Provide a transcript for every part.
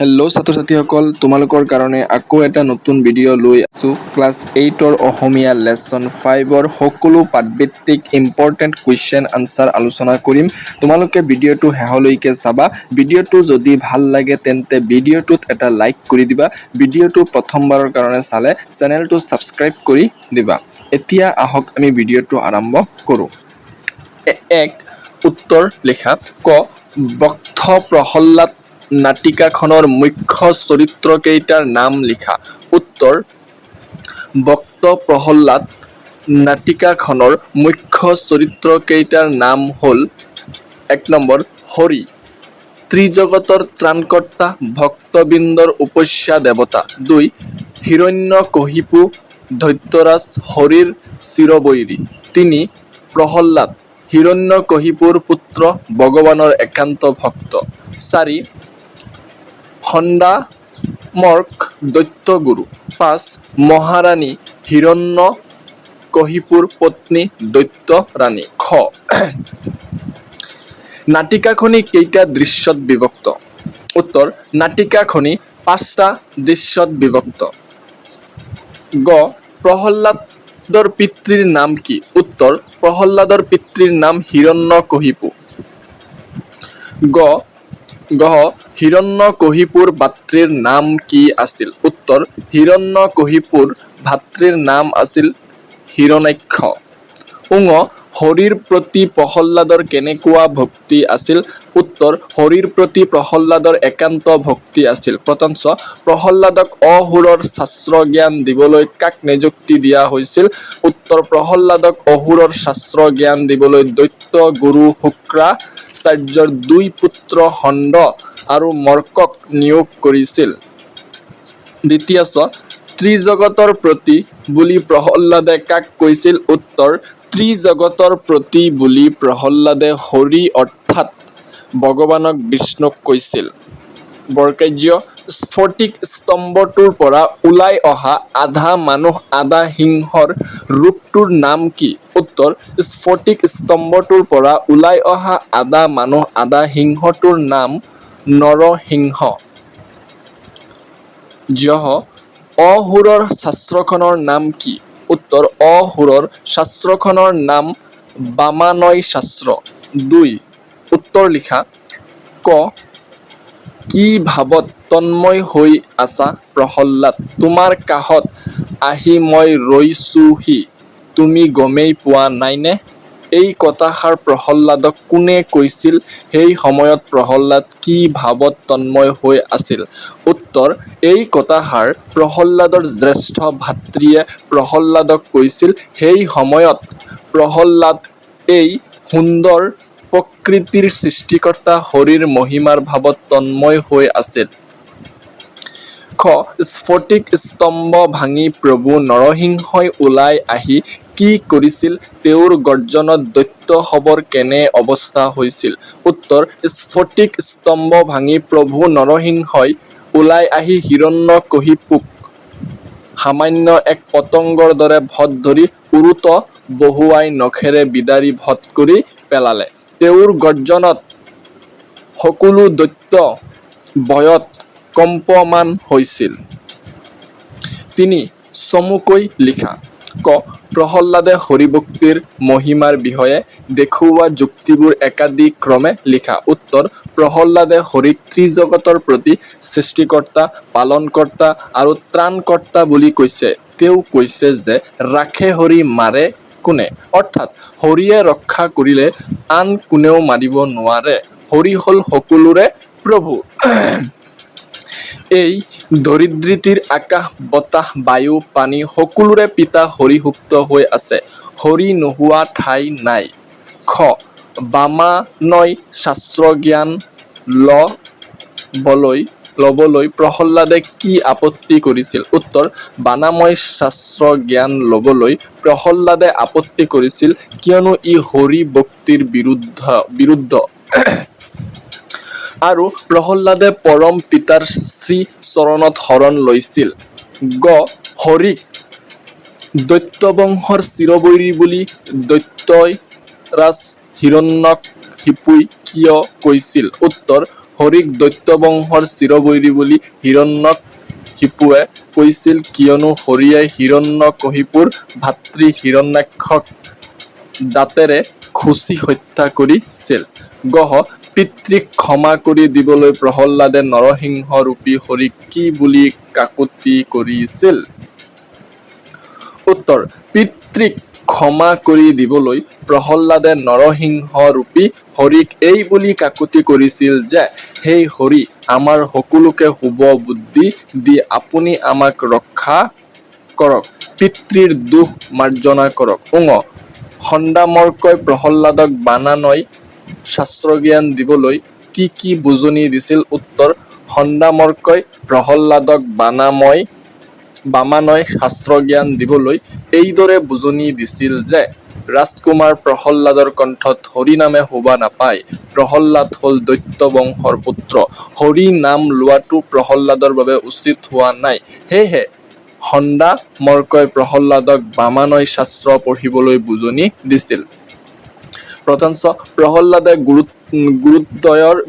Hello' ছাত্ৰ ছাত্ৰীসকল, তোমালোকৰ কাৰণে আকৌ এটা নতুন ভিডিঅ' লৈ আছোঁ। ক্লাছ 8ৰ অসমীয়া লেচন 5ৰ সকলো পাঠভিত্তিক ইম্পৰ্টেণ্ট কুৱেশ্যন আনচাৰ আলোচনা কৰিম। তোমালোকে ভিডিঅ'টো শেষলৈকে চাবা। ভিডিঅ'টো যদি ভাল লাগে তেন্তে ভিডিঅ'টোত এটা লাইক কৰি দিবা। ভিডিঅ'টো প্ৰথমবাৰৰ কাৰণে চালে চেনেলটো ছাবস্ক্ৰাইব কৰি দিবা। এতিয়া আহক আমি ভিডিঅ'টো আৰম্ভ কৰোঁ। এক উত্তৰ লিখা। ক বক্থ প্ৰহল্লাদ নাটিকাখনৰ মুখ্য চৰিত্ৰকেইটাৰ নাম লিখা। উত্তৰ বক্ত প্ৰহল্লাদ নাটিকাখনৰ মুখ্য চৰিত্ৰকেইটাৰ নাম হ'ল ১ নম্বৰ হৰি, ত্ৰিজগতৰ ত্ৰাণকৰ্তা, ভক্তবৃন্দৰ উপস্যা দেৱতা। ২ হিৰণ্যকশিপু, দৈত্যৰাজ, হৰিৰ চিৰবৈৰী। ৩ প্ৰহল্লাদ, হিৰণ্যকশিপুৰ পুত্ৰ, ভগৱানৰ একান্ত ভক্ত। ৪ সন্দামৰ্ক, দৈত্যগুৰু। ৫ মহাৰাণী, হিৰণ্যকশিপুৰ পত্নী, দৈত্য ৰাণী। খ নাটিকাখনি কেইটা দৃশ্যত বিভক্ত? উত্তৰ নাটিকাখনি ৫টা দৃশ্যত বিভক্ত। গ প্ৰহল্লাদৰ পিতৃৰ নাম কি? উত্তৰ প্ৰহল্লাদৰ পিতৃৰ নাম হিৰণ্যকশিপু। গ হিৰণ্যকশিপুৰ ভাতৃৰ নাম কি আছিল? উত্তৰ হিৰণ্যকশিপুৰ ভাতৃৰ নাম আছিল হিৰণ্যাক্ষ। ঙ হৰিৰ প্ৰতি প্ৰহল্লাদৰ কেনেকুৱা ভক্তি আছিল? উত্তৰ হৰিৰ প্ৰতি প্ৰহল্লাদৰ একান্ত ভক্তি আছিল। প্ৰতঞ্চ প্ৰহল্লাদক অসুৰৰ শাস্ত্ৰ জ্ঞান দিবলৈ কাক নিযুক্তি দিয়া হৈছিল? উত্তৰ প্ৰহল্লাদক অসুৰৰ শাস্ত্ৰ জ্ঞান দিবলৈ দৈত্য গুৰু শুক্ৰাচাৰ্যৰ ২ পুত্ৰ সন্দ আৰু মৰ্কক নিয়োগ কৰিছিল। দ্বিতীয় ত্ৰিজগতৰ প্ৰতি বুলি প্ৰহল্লাদে কাক কৈছিল? উত্তৰ ত্ৰিজগতৰ প্ৰতি বুলি প্ৰহল্লাদে হৰি অৰ্থাৎ ভগৱানক বিষ্ণুক কৈছিল। বৰকাৰ্য স্ফটিক স্তম্ভটোৰ পৰা ওলাই অহা আধা মানুহ আধা সিংহৰ ৰূপটোৰ নাম কি? উত্তৰ স্ফটিক স্তম্ভটোৰ পৰা ওলাই অহা আধা মানুহ আধা সিংহটোৰ নাম নৰসিংহ। য অসুৰৰ শাস্ত্ৰখনৰ নাম কি? উত্তৰ অসুৰৰ শাস্ত্ৰখনৰ নাম বামানয় শাস্ত্ৰ। ২ উত্তৰ লিখা। ক কি ভাৱত তন্ময় হৈ আছা প্ৰহল্লাদ? তোমাৰ কাষত আহি মই ৰৈছোহি, তুমি গমেই পোৱা নাইনে? এই কথাষাৰ প্ৰহল্লাদক কোনে কৈছিল? সেই সময়ত প্ৰহল্লাদ কি ভাৱত তন্ময় হৈ আছিল? উত্তৰ এই কথাষাৰ প্ৰহল্লাদৰ জ্যেষ্ঠ ভাতৃয়ে প্ৰহল্লাদক কৈছিল। সেই সময়ত প্ৰহল্লাদ এই সুন্দৰ প্ৰকৃতিৰ সৃষ্টিকৰ্তা হৰিৰ মহিমাৰ ভাৱত তন্ময় হৈ আছিল। খ স্ফটিক স্তম্ভ ভাঙি প্ৰভু নৰসিংহই ওলাই আহি কি কৰিছিল? তেওঁৰ গৰ্জনত দৈত্য শৱৰ কেনে অৱস্থা হৈছিল? উত্তৰ স্ফটিক স্তম্ভ ভাঙি প্ৰভু নৰসিংহই ওলাই আহি হিৰণ্যকশিপুক সামান্য এক পতংগৰ দৰে ভত ধৰি উৰুত বহুৱাই নখেৰে বিদাৰি ভত কৰি পেলালে। তেওঁৰ গৰ্জনত সকলো দৈত্য ভয়ত কম্পমান হৈছিল। ৩ চমুকৈ লিখা। ক প্ৰহল্লাদে হৰিভক্তিৰ মহিমাৰ বিষয়ে দেখুওৱা যুক্তিবোৰ একাদিক্ৰমে লিখা। উত্তৰ প্ৰহল্লাদে হৰিক ত্ৰিজগতৰ প্ৰতি সৃষ্টিকৰ্তা, পালনকৰ্তা আৰু ত্ৰাণকৰ্তা বুলি কৈছে। তেওঁ কৈছে যে ৰাখে হৰি মাৰে কোনে? অৰ্থাৎ হৰিয়ে ৰক্ষা কৰিলে আন কোনেও মাৰিব নোৱাৰে। হৰি হ'ল সকলোৰে প্ৰভু। এই ধৰিত্ৰীৰ আকাশ বতাহ বায়ু পানী সকলোৰে পিতা হৰি সুপ্ত হৈ আছে। হৰি নোহোৱা ঠাই নাই। খ বামানয় শাস্ত্ৰ জ্ঞান লবলৈ প্ৰহল্লাদে কি আপত্তি কৰিছিল? উত্তৰ বানাময় শাস্ত্ৰ জ্ঞান লবলৈ প্ৰহল্লাদে আপত্তি কৰিছিল কিয়নো ই হৰি ভক্তিৰ বিৰুদ্ধ আৰু প্ৰহল্লাদে পৰম পিতাৰ শ্ৰী চৰণত শৰণ লৈছিল। গ হৰিক দৈত্যবংশৰ চিৰবৈৰী বুলি দৈত্যৰাজ হিৰণ্যকশিপুই কিয় কৈছিল? উত্তৰ হৰিক দৈত্যবংশৰ চিৰবৈৰী বুলি হিৰণ্যকশিপুৱে কৈছিল কিয়নো হৰিয়ে হিৰণ্যকশিপুৰ ভাতৃ হিৰণ্যাক্ষক দাঁতেৰে খুচি হত্যা কৰিছিল। গহ পিতৃক ক্ষমা কৰি দিবলৈ প্ৰহ্লাদে নৰসিংহ ৰূপী হৰিক কি বুলি কাকুতি কৰিছিল? উত্তৰ: পিতৃক ক্ষমা কৰি দিবলৈ প্ৰহ্লাদে নৰসিংহ ৰূপী হৰিক এই বুলি কাকুতি কৰিছিল যে, হে হৰি, আমাৰ সকলোকে শুভ বুদ্ধি দি আপুনি আমাক ৰক্ষা কৰক, পিতৃৰ দোষ মাৰ্জনা কৰক। সন্দামৰ্কই প্ৰহ্লাদক বানানৈ শাস্ত্ৰজ্ঞান দিবলৈ কি কি বুজনি দিছিল? উত্তৰ: সন্দামৰ্কই প্ৰহ্লাদক বামানৈ শাস্ত্ৰজ্ঞান দিবলৈ এইদৰে বুজনি দিছিল যে, ৰাজকুমাৰ প্ৰহ্লাদৰ কণ্ঠত হৰি নামে শোভা নাপায়। প্ৰহ্লাদ হ'ল দৈত্য বংশৰ পুত্ৰ। হৰি নাম লোৱাটো প্ৰহ্লাদৰ বাবে উচিত হোৱা নাই। সেয়েহে সন্দামৰ্কই প্ৰহ্লাদক বামানৈ শাস্ত্ৰ পঢ়িবলৈ বুজনি দিছিল। প্ৰশ্ন: প্ৰহ্লাদে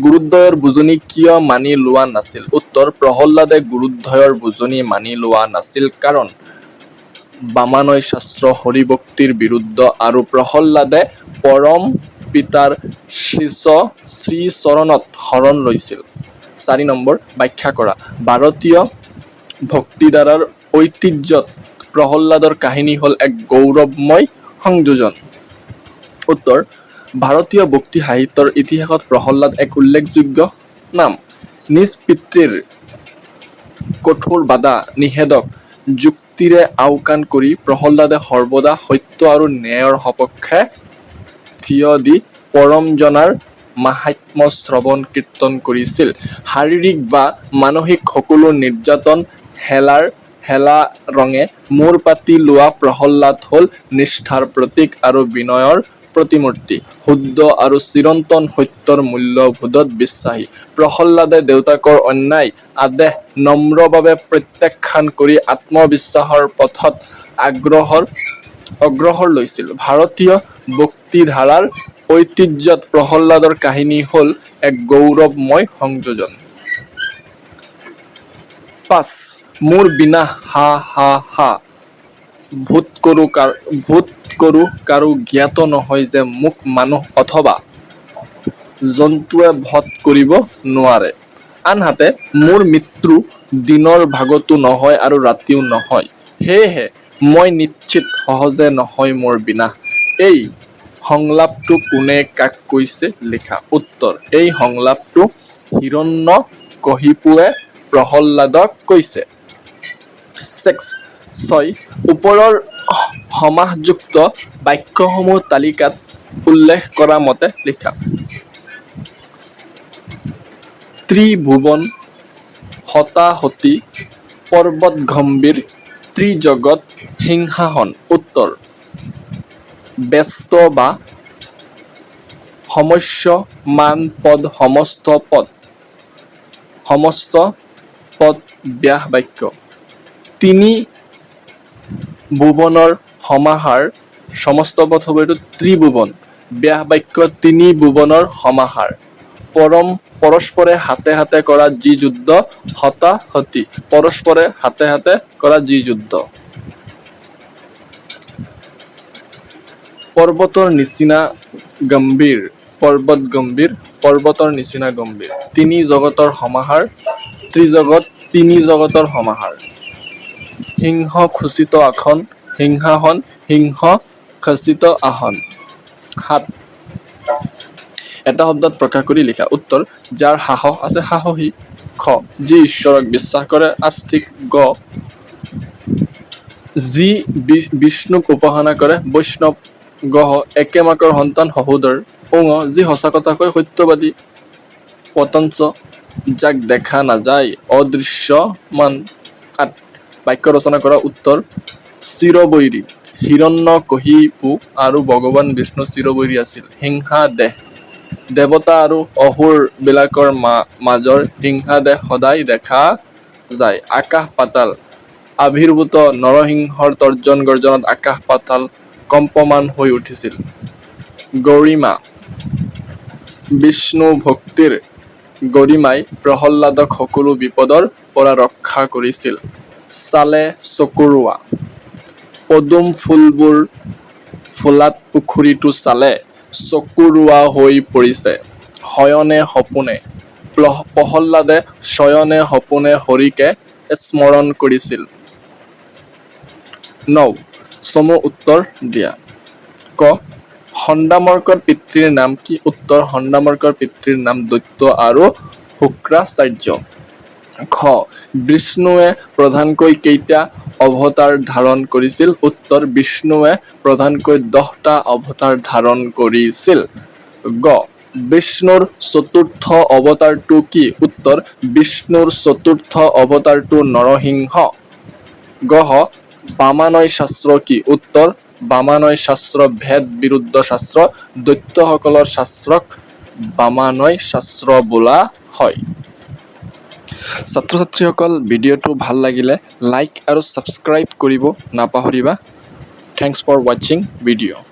গুৰুদ্বয়ৰ বুজনি কিয় মানি লোৱা নাছিল? উত্তৰ: প্ৰহ্লাদে গুৰুদ্বয়ৰ বুজনি মানি লোৱা নাছিল কাৰণ বামানৈ শাস্ত্ৰ হৰিভক্তিৰ বিৰুদ্ধ আৰু প্ৰহ্লাদে পৰম পিতাৰ শ্ৰীচৰণত শৰণ লৈছিল। ৪ নম্বৰ, ব্যাখ্যা কৰা। ভাৰতীয় ভক্তিধাৰাৰ ঐতিহ্যত প্ৰহ্লাদৰ কাহিনী হ'ল এক গৌৰৱময় সংযোজন। উত্তৰ: ভাৰতীয় ভক্তি সাহিত্যৰ ইতিহাসত প্ৰহ্লাদ এক উল্লেখযোগ্য নাম। নিজ পিতৃৰ কঠোৰ বাধা নিষেধক যুক্তিৰে আওকাণ কৰি প্ৰহ্লাদে সৰ্বদা সত্য আৰু ন্যায়ৰ সপক্ষে থিয় দি পৰমজনাৰ মাহাত্ম্য শ্ৰৱণ কীৰ্তন কৰিছিল। শাৰীৰিক বা মানসিক সকলো নিৰ্যাতন হেলাৰঙে মূৰ পাতি লোৱা প্ৰহ্লাদ হ'ল নিষ্ঠাৰ প্ৰতীক আৰু বিনয়ৰ প্ৰতিমূৰ্তি। শুদ্ধ আৰু চিৰন্তন সত্যৰ মূল্যবোধত বিশ্বাসী প্ৰহ্লাদে দেউতাকৰ অন্যায় আদেশ নম্ৰভাৱে প্ৰত্যাখ্যান কৰি আত্মবিশ্বাসৰ পথত অগ্ৰসৰ লৈছিল। ভাৰতীয় ভক্তিধাৰাৰ ঐতিহ্যত প্ৰহ্লাদৰ কাহিনী হ'ল এক গৌৰৱময় সংযোজন। ৫. মোৰ বিনাশ হা হা হা। ভূত কৰো কাৰো জ্ঞাত নহয় যে মোক মানুহ অথবা জন্তুৱে বধ কৰিব নোৱাৰে। আনহাতে মোৰ মৃত্যু দিনৰ ভাগতো নহয় আৰু ৰাতিও নহয়। সেয়েহে মই নিশ্চিত সহজে নহয় মোৰ বিনাশ। এই সংলাপটো কোনে কাক কৈছে লিখা। উত্তৰ: এই সংলাপটো হিৰণ্যকশিপুৱে প্ৰহ্লাদক কৈছে। ৬. ওপৰৰ সমাসযুক্ত বাক্যসমূহ তালিকাত উল্লেখ কৰা মতে লিখা। ত্ৰিভুৱন হতাহতি পৰ্বতগম্ভীৰ ত্ৰিজগৎ সিংহাসন। উত্তৰ: ব্যস্ত বা সমস্য মান পদ সমস্ত পদ ব্যাস বাক্য। তিনি ভুৱনৰ সমাহাৰ সমস্ত পদ হ'ব এইটো ত্ৰিভুৱন। ব্যাস বাক্য তিনি ভুৱনৰ সমাহাৰ। পৰস্পৰে হাতে হাতে কৰা যি যুদ্ধ হতাহতি। পৰস্পৰে হাতে হাতে কৰা যি যুদ্ধ। পৰ্বতৰ নিচিনা গম্ভীৰ পৰ্বতৰ নিচিনা গম্ভীৰ। তিনি জগতৰ সমাহাৰ ত্ৰিজগৎ তিনি জগতৰ সমাহাৰ। সিংহ খচিত সিংহাসন সিংহ খচিত আসন। ৭. এটা শব্দত প্ৰকাশ কৰি লিখা। উত্তৰ: যাৰ সাহস আছে সাহসী। খ. যি ঈশ্বৰক বিশ্বাস কৰে আস্তিক। গ. যি বিষ্ণুক উপাসনা কৰে বৈষ্ণৱ। গ. একে মাকৰ সন্তান সহোদৰ। ঙ. যি সঁচা কথা কয় সত্যবাদী পঞ্চ। যাক দেখা নাযায় অদৃশ্যমান। ৮. বাক্য ৰচনা কৰা। উত্তৰ: চিৰবৈৰী হিৰণ্যকশিপু আৰু ভগৱান বিষ্ণু চিৰবৈৰী আছিল। হিংসা দেহ দেৱতা আৰু অসুৰ বিলাকৰ মাজৰ হিংসা দেহ সদায় দেখা যায়। আকাশ পাতাল আবিৰ্ভূত নৰসিংহৰ তৰ্জন গৰ্জনত আকাশ পাতাল কম্পমান হৈ উঠিছিল। গৰিমা বিষ্ণু ভক্তিৰ গৰিমাই প্ৰহ্লাদক সকলো বিপদৰ পৰা ৰক্ষা কৰিছিল। চালে চকুৰোৱা। পদুম ফুলবোৰ ফুলাত পুখুৰীটো চালে চকুৰোৱা হৈ পৰিছে। শয়নে সপোনে। প্ৰহ্লাদে শয়নে সপোনে হৰিকে স্মৰণ কৰিছিল। ৯. চমু উত্তৰ দিয়া। ক. সন্দামৰ্কৰ পিতৃৰ নাম কি? উত্তৰ: সন্দামৰ্কৰ পিতৃৰ নাম দৈত্য আৰু শুক্ৰাচাৰ্য। খ. বিষ্ণুৱে প্ৰধানকৈ কেইটা অৱতাৰ ধাৰণ কৰিছিল? উত্তৰ: বিষ্ণুৱে প্ৰধানকৈ 10টা অৱতাৰ ধাৰণ কৰিছিল। গ. বিষ্ণুৰ চতুৰ্থ অৱতাৰটো কি? উত্তৰ: বিষ্ণুৰ চতুৰ্থ অৱতাৰটো নৰসিংহ। গ. বামানয় শাস্ত্ৰ কি? উত্তৰ: বামানয় শাস্ত্ৰ ভেদ বিৰুদ্ধ শাস্ত্ৰ। দৈত্যসকলৰ শাস্ত্ৰক বামানয় শাস্ত্ৰ বোলা হয়। ছাত্ৰ-ছাত্ৰীসকল, ভিডিঅ'টো ভাল লাগিলে লাইক আৰু ছাবস্ক্ৰাইব কৰিব নাপাহৰিবা। থেংকছ ফৰ ৱাচিং ভিডিঅ'।